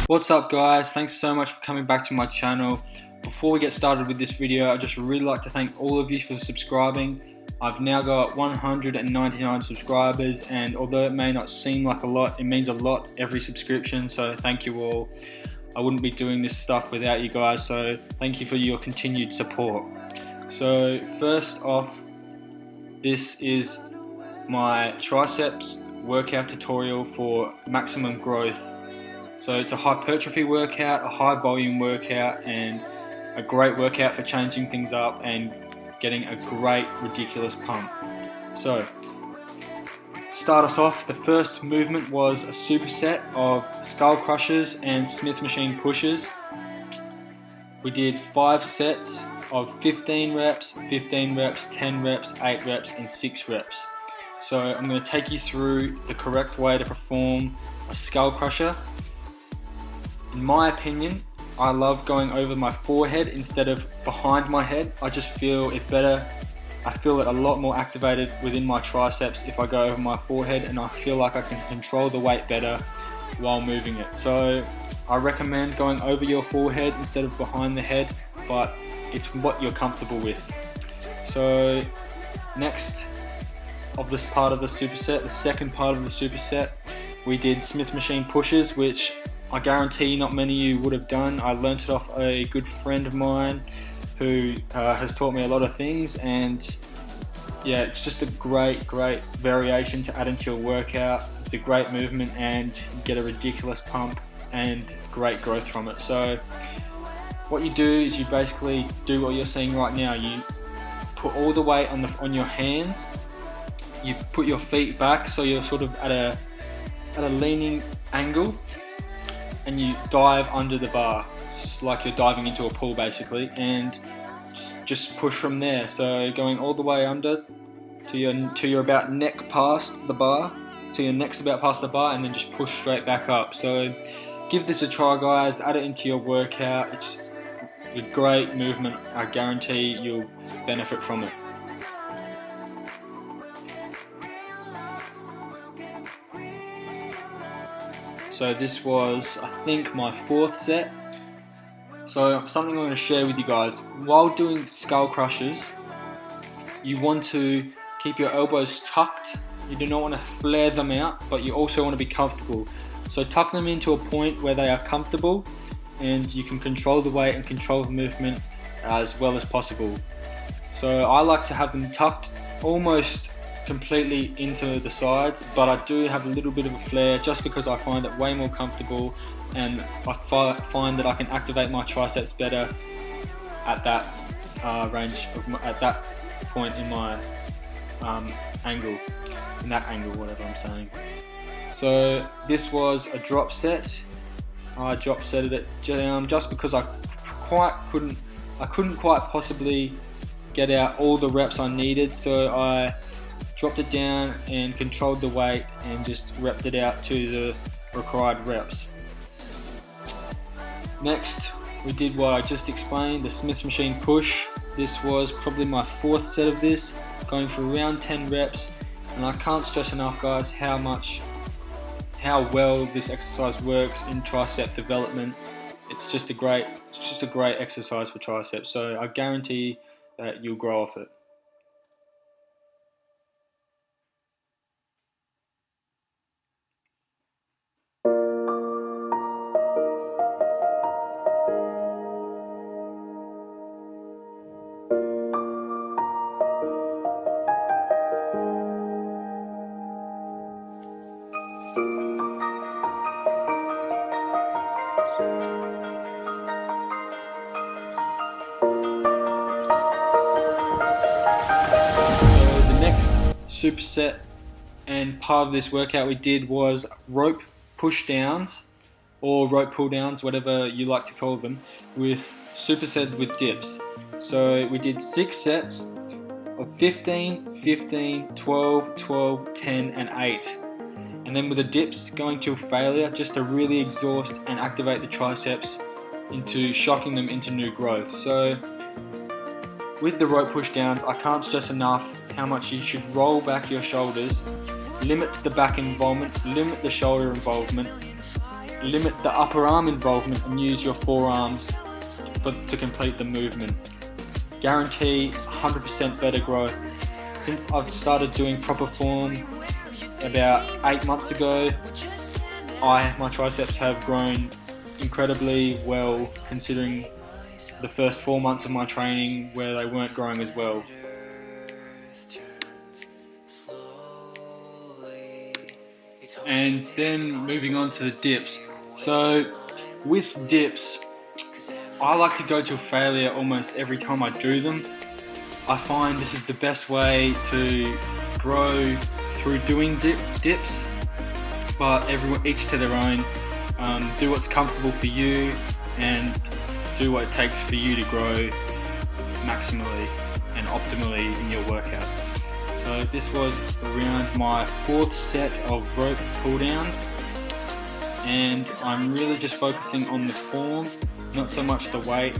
What's up guys, thanks so much for coming back to my channel. Before we get started with this video, I'd just really like to thank all of you for subscribing. I've now got 199 subscribers, and although it may not seem like a lot, it means a lot every subscription, so thank you all. I wouldn't be doing this stuff without you guys, so thank you for your continued support. So first off, this is my triceps workout tutorial for maximum growth. So it's a hypertrophy workout, a high volume workout, and a great workout for changing things up and getting a great ridiculous pump. So start us off, the first movement was a superset of skull crushers and Smith machine pushes. We did 5 sets of 15 reps, 15 reps, 10 reps, 8 reps, and 6 reps. So I'm going to take you through the correct way to perform a skull crusher. In my opinion, I love going over my forehead instead of behind my head. I just feel it better. I feel it a lot more activated within my triceps if I go over my forehead, and I feel like I can control the weight better while moving it. So I recommend going over your forehead instead of behind the head, but it's what you're comfortable with. So next of this part of the superset, the second part of the superset, we did Smith machine pushes, which I guarantee not many of you would have done. I learnt it off a good friend of mine who has taught me a lot of things, and yeah, it's just a great variation to add into your workout. It's a great movement and you get a ridiculous pump and great growth from it. So what you do is you basically do what you're seeing right now. You put all the weight on your hands, you put your feet back so you're sort of at a leaning angle, and you dive under the bar. It's like you're diving into a pool basically, and just push from there. So going all the way under to your about neck past the bar, to your neck's about past the bar, and then just push straight back up. So give this a try guys, add it into your workout. It's a great movement, I guarantee you'll benefit from it. So this was, I think, my 4th set. So something I'm going to share with you guys. While doing skull crushers, you want to keep your elbows tucked. You do not want to flare them out, but you also want to be comfortable. So tuck them into a point where they are comfortable, and you can control the weight and control the movement as well as possible. So I like to have them tucked almost completely into the sides, but I do have a little bit of a flare just because I find it way more comfortable, and I find that I can activate my triceps better at that range at that point in my angle, whatever I'm saying. So this was a drop set. I drop setted it just because I couldn't quite possibly get out all the reps I needed, so I dropped it down and controlled the weight and just repped it out to the required reps. Next, we did what I just explained, the Smith machine push. This was probably my 4th set of this, going for around 10 reps, and I can't stress enough guys how well this exercise works in tricep development. It's just a great exercise for triceps, so I guarantee that you'll grow off it. Superset and part of this workout we did was rope push downs or rope pull downs, whatever you like to call them, with superset with dips. So we did 6 sets of 15, 15, 12, 12, 10 and 8, and then with the dips going till failure, just to really exhaust and activate the triceps into shocking them into new growth. So with the rope push downs, I can't stress enough how much you should roll back your shoulders, limit the back involvement, limit the shoulder involvement, limit the upper arm involvement and use your forearms to complete the movement. Guarantee 100% better growth. Since I've started doing proper form about 8 months ago, my triceps have grown incredibly well, considering the first 4 months of my training where they weren't growing as well. And then moving on to the dips. So with dips, I like to go to failure almost every time I do them. I find this is the best way to grow through doing dips, but each to their own. Do what's comfortable for you and do what it takes for you to grow maximally and optimally in your workouts. So this was around my 4th set of rope pull downs, and I'm really just focusing on the form, not so much the weight,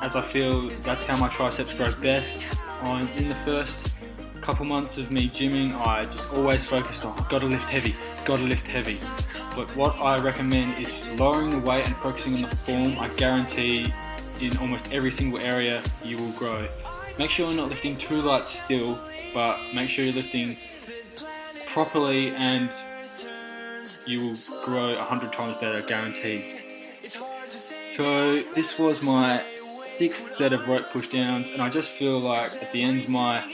as I feel that's how my triceps grow best. In the first couple months of me gymming, I just always focused on gotta lift heavy. But what I recommend is lowering the weight and focusing on the form. I guarantee in almost every single area you will grow. Make sure you're not lifting too light still, but make sure you're lifting properly and you will grow 100 times better, guaranteed. So this was my 6th set of rope push downs, and I just feel like at the end of my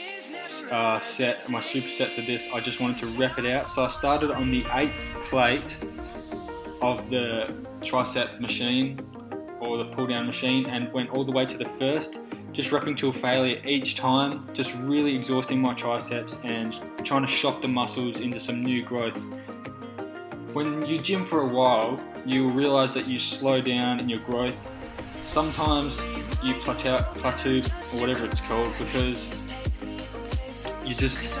my superset for this, I just wanted to rep it out. So I started on the 8th plate of the tricep machine, or the pull down machine, and went all the way to the 1st, just repping to a failure each time, just really exhausting my triceps and trying to shock the muscles into some new growth. When you gym for a while, you'll realize that you slow down in your growth. Sometimes you plateau or whatever it's called, because you just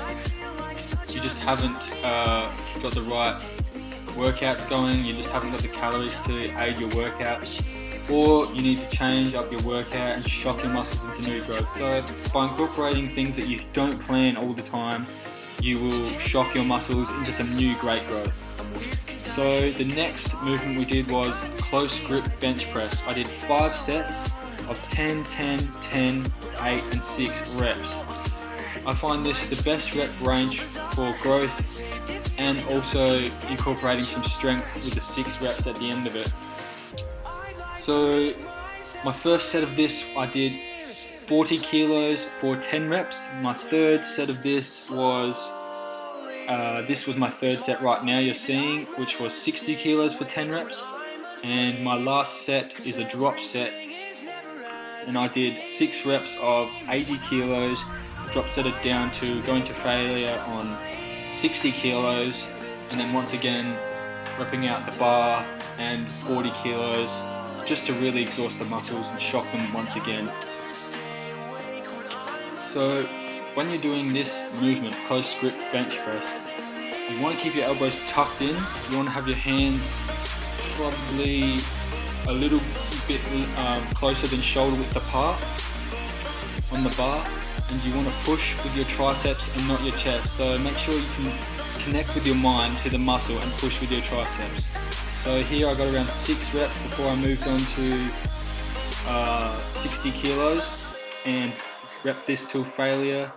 haven't got the right workouts going, you just haven't got the calories to aid your workouts, or you need to change up your workout and shock your muscles into new growth. So by incorporating things that you don't plan all the time, you will shock your muscles into some new great growth. So the next movement we did was close grip bench press. I did 5 sets of 10, 10, 10, 8 and 6 reps. I find this the best rep range for growth, and also incorporating some strength with the 6 reps at the end of it. So my first set of this, I did 40 kilos for 10 reps. My 3rd set of this was my 3rd set right now you're seeing, which was 60 kilos for 10 reps. And my last set is a drop set, and I did 6 reps of 80 kilos, drop set it down to going to failure on 60 kilos, and then once again repping out the bar and 40 kilos just to really exhaust the muscles and shock them once again. So when you're doing this movement, close grip bench press, you want to keep your elbows tucked in. You want to have your hands probably a little bit closer than shoulder width apart on the bar, and you want to push with your triceps and not your chest. So make sure you can connect with your mind to the muscle and push with your triceps. So here I got around 6 reps before I moved on to 60 kilos and rep this till failure,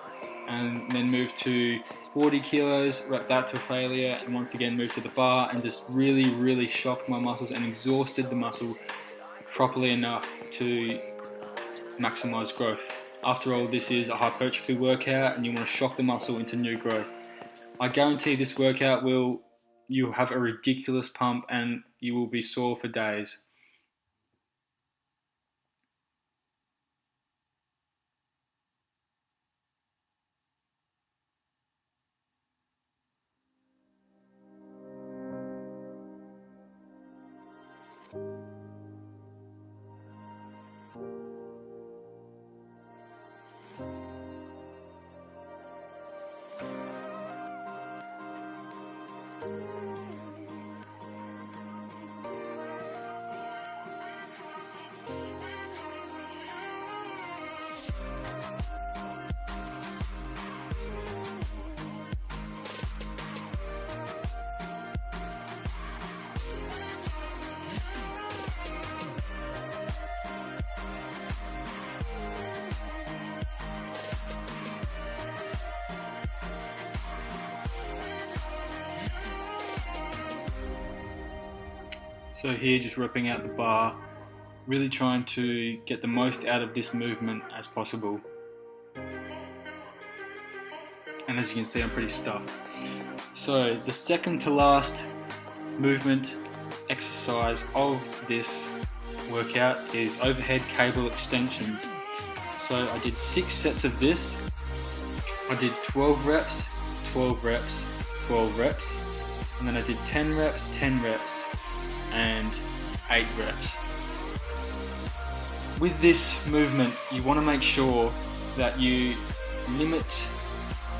and then move to 40 kilos, rep that till failure, and once again move to the bar, and just really shocked my muscles and exhausted the muscle properly enough to maximize growth. After all, this is a hypertrophy workout and you want to shock the muscle into new growth. I guarantee this workout you'll have a ridiculous pump and you will be sore for days. So here, just ripping out the bar, really trying to get the most out of this movement as possible. And as you can see, I'm pretty stuffed. So the second to last movement exercise of this workout is overhead cable extensions. So I did 6 sets of this. I did 12 reps, 12 reps, 12 reps, and then I did 10 reps, 10 reps, and 8 reps. With this movement, you want to make sure that you limit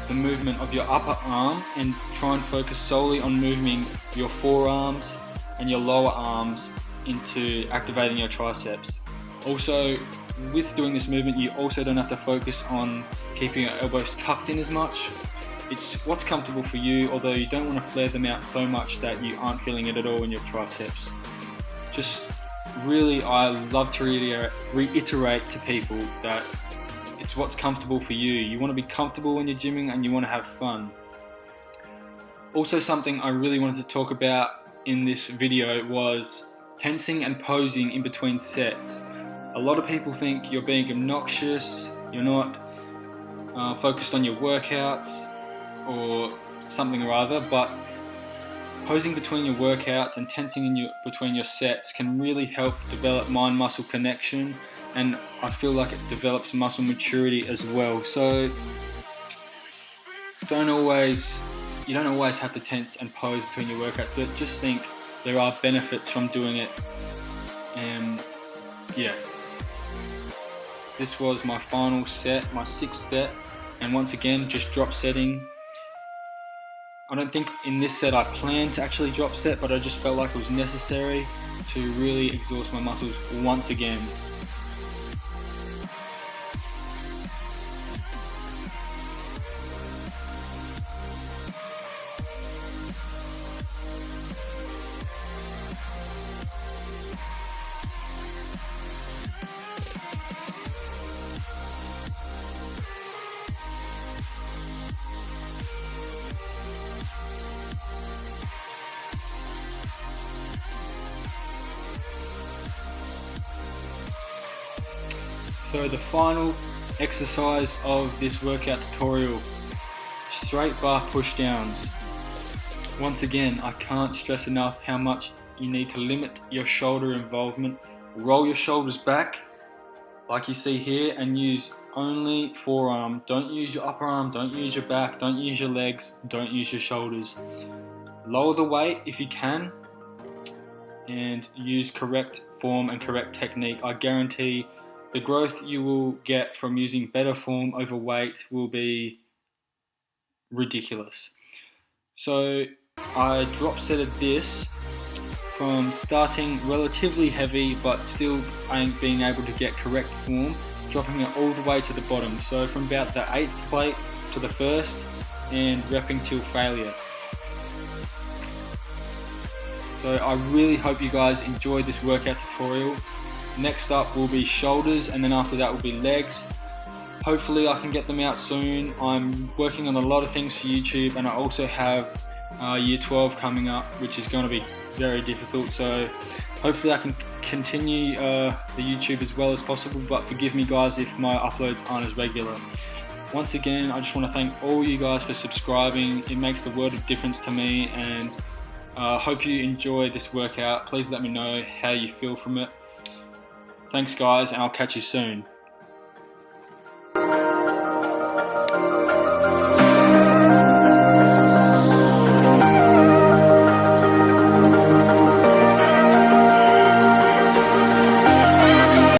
the movement of your upper arm and try and focus solely on moving your forearms and your lower arms into activating your triceps. Also, with doing this movement, you also don't have to focus on keeping your elbows tucked in as much. It's what's comfortable for you, although you don't want to flare them out so much that you aren't feeling it at all in your triceps. Just really, I love to reiterate to people that it's what's comfortable for you. You want to be comfortable when you're gymming and you want to have fun. Also, something I really wanted to talk about in this video was tensing and posing in between sets. A lot of people think you're being obnoxious, you're not focused on your workouts or something or other, but posing between your workouts and tensing between your sets can really help develop mind-muscle connection, and I feel like it develops muscle maturity as well. So you don't always have to tense and pose between your workouts, but just think there are benefits from doing it. And yeah, this was my final set, my 6th set, and once again, just drop setting. I don't think in this set I planned to actually drop set, but I just felt like it was necessary to really exhaust my muscles once again. So the final exercise of this workout tutorial, straight bar push downs. Once again, I can't stress enough how much you need to limit your shoulder involvement. Roll your shoulders back like you see here and use only forearm. Don't use your upper arm, don't use your back, don't use your legs, don't use your shoulders. Lower the weight if you can and use correct form and correct technique. I guarantee the growth you will get from using better form over weight will be ridiculous. So I drop setted this from starting relatively heavy but still being able to get correct form, dropping it all the way to the bottom. So from about the 8th plate to the 1st and repping till failure. So I really hope you guys enjoyed this workout tutorial. Next up will be shoulders, and then after that will be legs. Hopefully I can get them out soon. I'm working on a lot of things for YouTube, and I also have year 12 coming up, which is going to be very difficult. So hopefully I can continue the YouTube as well as possible, but forgive me guys if my uploads aren't as regular. Once again, I just want to thank all you guys for subscribing. It makes the world of difference to me, and hope you enjoy this workout. Please let me know how you feel from it. Thanks guys, and I'll catch you soon.